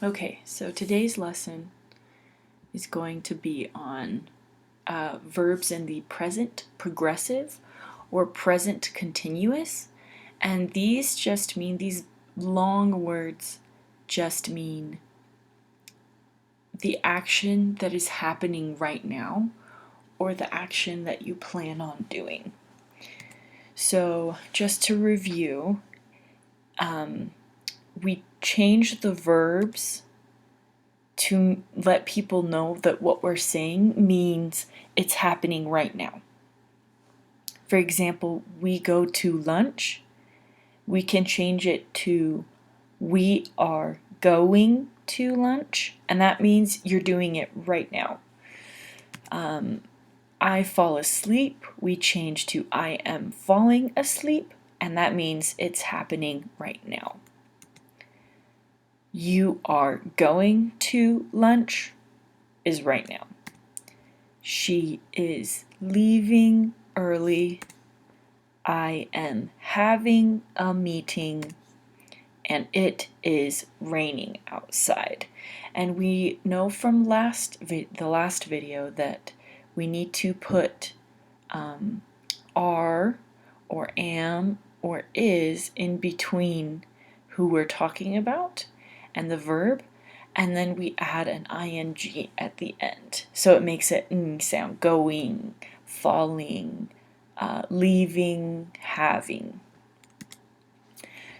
Okay, so today's lesson is going to be on verbs in the present progressive or present continuous. And these long words just mean the action that is happening right now or the action that you plan on doing. So just to review, we changed the verbs to let people know that what we're saying means it's happening right now. For example, we go to lunch. We can change it to we are going to lunch, and that means you're doing it right now. I fall asleep. We change to I am falling asleep, and that means it's happening right now. You are going to lunch is right now. She is leaving early. I am having a meeting, and it is raining outside. And we know from the last video that we need to put are or am or is in between who we're talking about and the verb, and then we add an ing at the end. So it makes it sound: going, falling, leaving, having.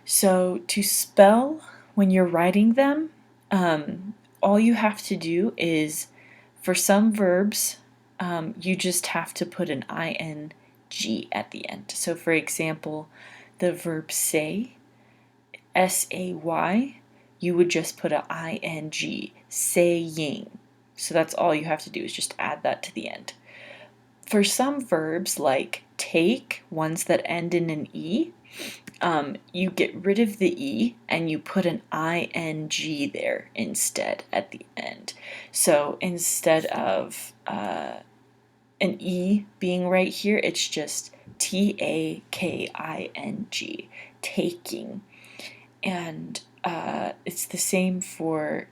So to spell when you're writing them, all you have to do is, for some verbs, you just have to put an ing at the end. So for example, the verb say, say, you would just put an ing, saying. So that's all you have to do, is just add that to the end. For some verbs like take, ones that end in an e, you get rid of the e and you put an ing there instead at the end. So instead of an e being right here, it's just taking, taking. And it's the same for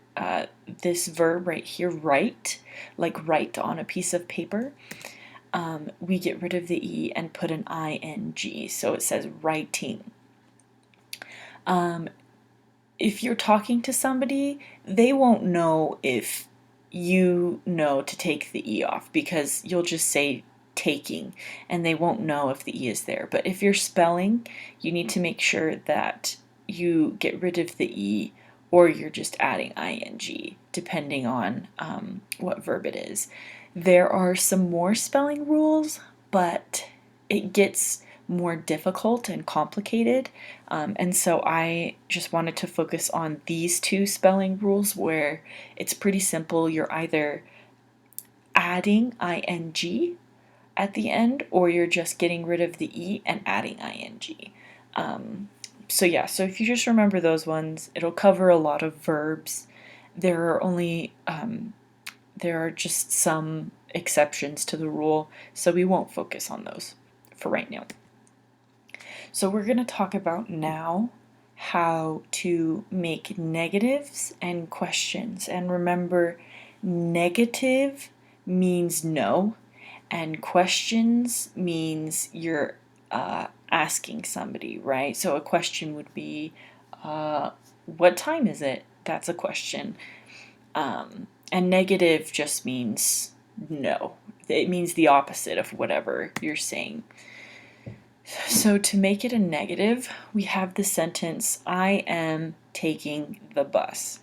this verb right here, write, like write on a piece of paper. We get rid of the e and put an ing, so it says writing. If you're talking to somebody, they won't know if you know to take the e off, because you'll just say taking and they won't know if the e is there. But if you're spelling, you need to make sure that you get rid of the e, or you're just adding ing, depending on what verb it is. There are some more spelling rules, but it gets more difficult and complicated, and so I just wanted to focus on these two spelling rules where it's pretty simple. You're either adding ing at the end, or you're just getting rid of the e and adding ing. So if you just remember those ones, it'll cover a lot of verbs. There are just some exceptions to the rule, so we won't focus on those for right now. So we're going to talk about now how to make negatives and questions. And remember, negative means no, and questions means you're asking somebody, right? So a question would be, what time is it? That's a question. And negative just means no. It means the opposite of whatever you're saying. So to make it a negative, we have the sentence, I am taking the bus.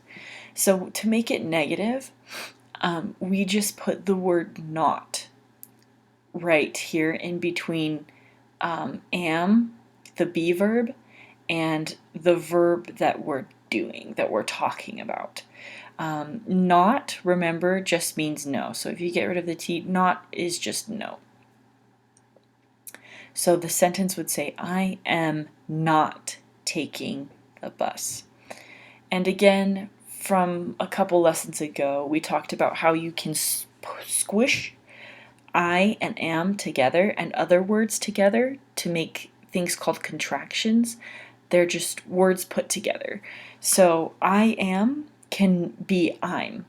So to make it negative, we just put the word not right here in between am, the be verb, and the verb that we're doing, that we're talking about. Not, remember, just means no. So if you get rid of the T, not is just no. So the sentence would say, I am not taking the bus. And again, from a couple lessons ago, we talked about how you can squish I and am together and other words together to make things called contractions. They're just words put together. So I am can be I'm.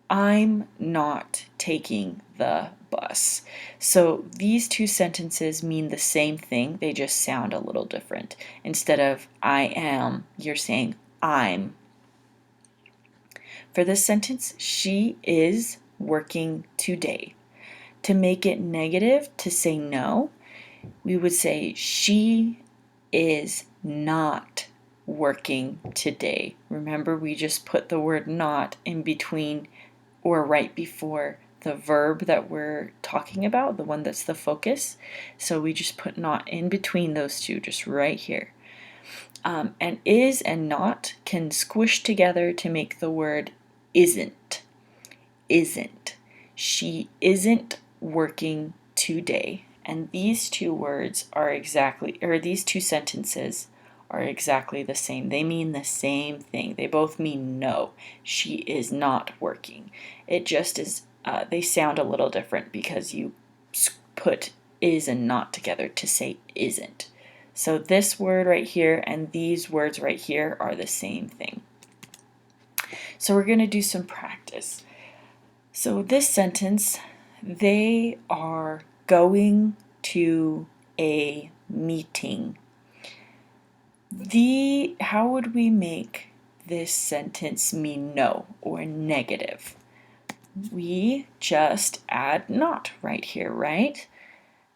I'm not taking the bus. So these two sentences mean the same thing, they just sound a little different. Instead of I am, you're saying I'm. For this sentence, she is working today. To make it negative, to say no, we would say she is not working today. Remember, we just put the word not in between or right before the verb that we're talking about, the one that's the focus. So we just put not in between those two, just right here. And is and not can squish together to make the word isn't. Isn't. She isn't working today. And these two words are exactly, or these two sentences are exactly the same. They mean the same thing. They both mean no, she is not working. It just is, they sound a little different because you put is and not together to say isn't. So this word right here and these words right here are the same thing. So we're going to do some practice. So this sentence, they are going to a meeting. How would we make this sentence mean no or negative? We just add not right here, right?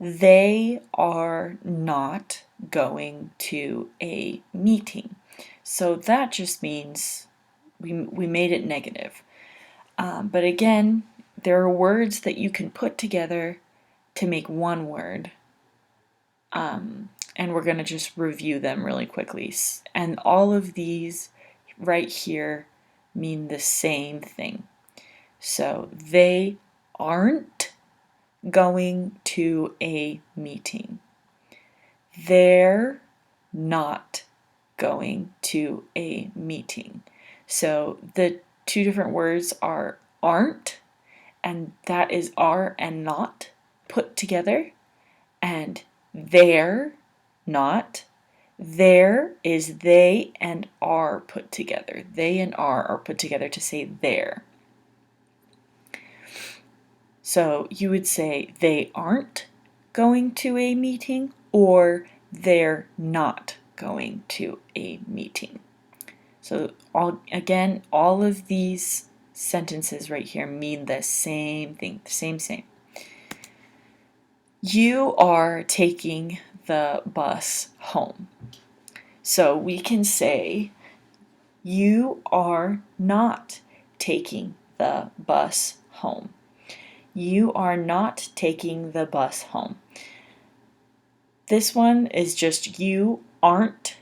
They are not going to a meeting. So that just means we made it negative. But again, there are words that you can put together to make one word. And we're going to just review them really quickly. And all of these right here mean the same thing. So they aren't going to a meeting. They're not going to a meeting. So the two different words are aren't, and that is are and not put together, and they're not. There is they and are put together. They and are put together to say there. So you would say they aren't going to a meeting or they're not going to a meeting. So all of these sentences right here mean the same thing, same. You are taking the bus home. So we can say, you are not taking the bus home. You are not taking the bus home. This one is just you aren't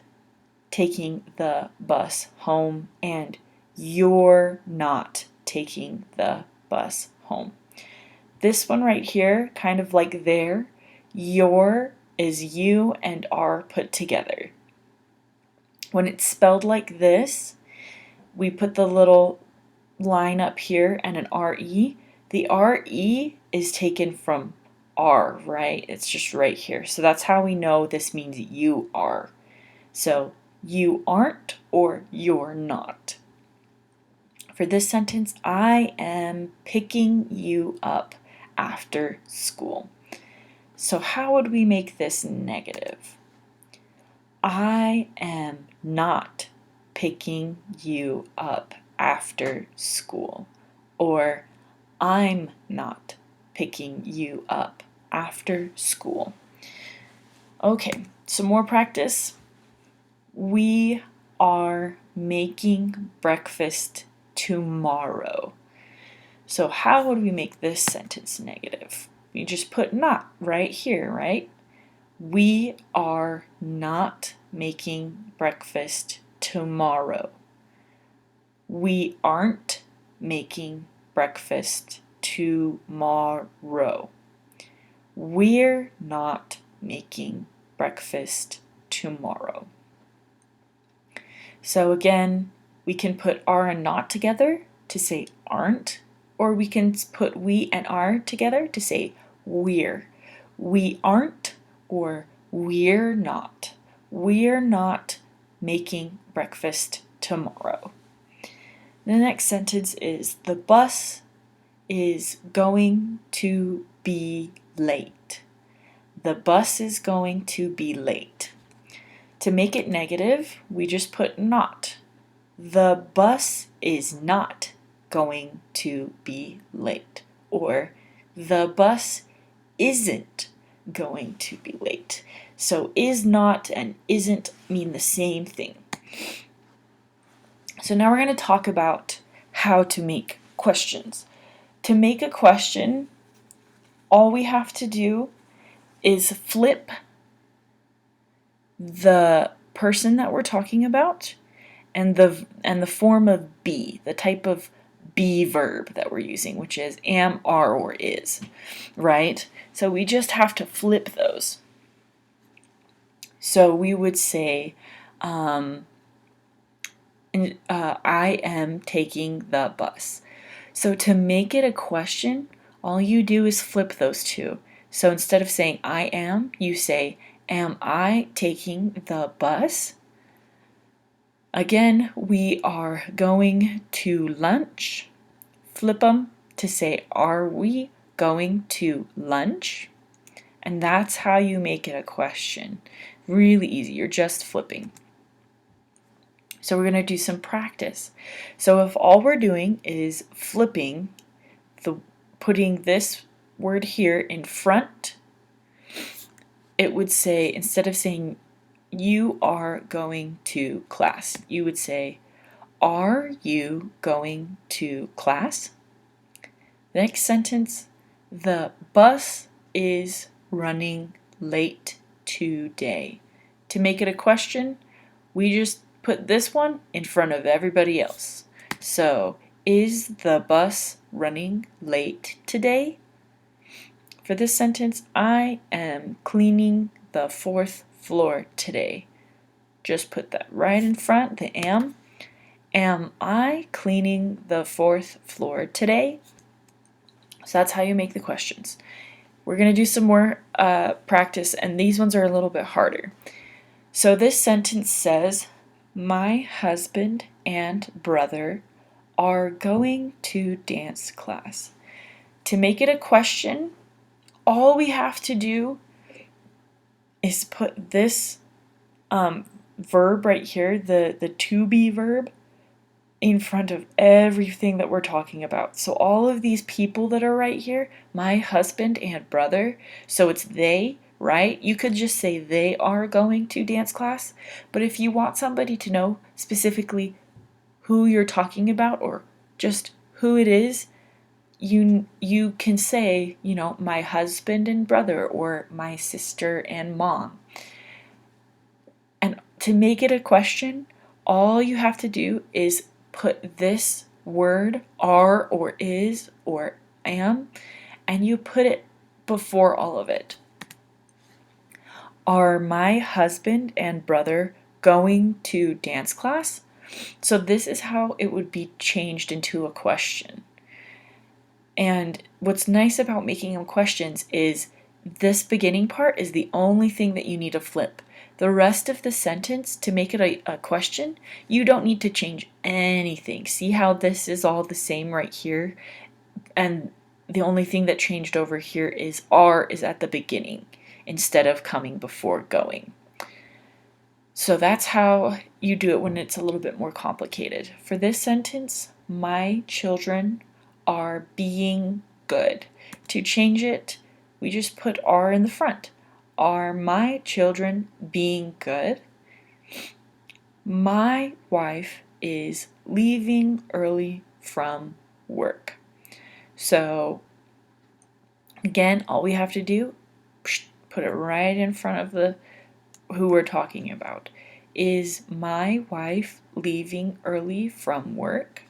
taking the bus home and you're not taking the bus home. This one right here, kind of like there, your is you and are put together. When it's spelled like this, we put the little line up here and an RE. The RE is taken from are, right? It's just right here. So that's how we know this means you are. So you aren't or you're not. For this sentence, I am picking you up after school. So how would we make this negative? I am not picking you up after school. Or I'm not picking you up after school. Okay, some more practice. We are making breakfast tomorrow. So how would we make this sentence negative? We just put not right here, right? We are not making breakfast tomorrow. We aren't making breakfast tomorrow. We're not making breakfast tomorrow. So again, we can put are and not together to say aren't, or we can put we and are together to say we're. We aren't or we're not. We're not making breakfast tomorrow. The next sentence is the bus is going to be late. The bus is going to be late. To make it negative, we just put not. The bus is not going to be late. Or the bus isn't going to be late. So is not and isn't mean the same thing. So now we're going to talk about how to make questions. To make a question, all we have to do is flip the person that we're talking about and the form of be, the type of be verb that we're using, which is am, are, or is, right? So we just have to flip those. So we would say, I am taking the bus. So to make it a question, all you do is flip those two. So instead of saying I am, you say, am I taking the bus? Again, we are going to lunch. Flip them to say, are we going to lunch? And that's how you make it a question. Really easy, you're just flipping. So we're going to do some practice. So if all we're doing is flipping, putting this word here in front, it would say, instead of saying you are going to class, you would say, are you going to class? The next sentence, the bus is running late today. To make it a question, we just put this one in front of everybody else. So, is the bus running late today? For this sentence, I am cleaning the 4th floor today. Just put that right in front, the am. Am I cleaning the 4th floor today? So that's how you make the questions. We're going to do some more practice, and these ones are a little bit harder. So this sentence says, my husband and brother are going to dance class. To make it a question, all we have to do is put this verb right here, the to be verb, in front of everything that we're talking about. So all of these people that are right here, my husband and brother, so it's they, right? You could just say they are going to dance class, but if you want somebody to know specifically who you're talking about or just who it is, you can say, my husband and brother or my sister and mom. And to make it a question, all you have to do is put this word, are or is or am, and you put it before all of it. Are my husband and brother going to dance class? So this is how it would be changed into a question. And what's nice about making them questions is this beginning part is the only thing that you need to flip. The rest of the sentence, to make it a question, you don't need to change anything. See how this is all the same right here? And the only thing that changed over here is are is at the beginning instead of coming before going. So that's how you do it when it's a little bit more complicated. For this sentence, my children are being good. To change it, we just put are in the front. Are my children being good? My wife is leaving early from work. So again, all we have to do, put it right in front of the who we're talking about. Is my wife leaving early from work?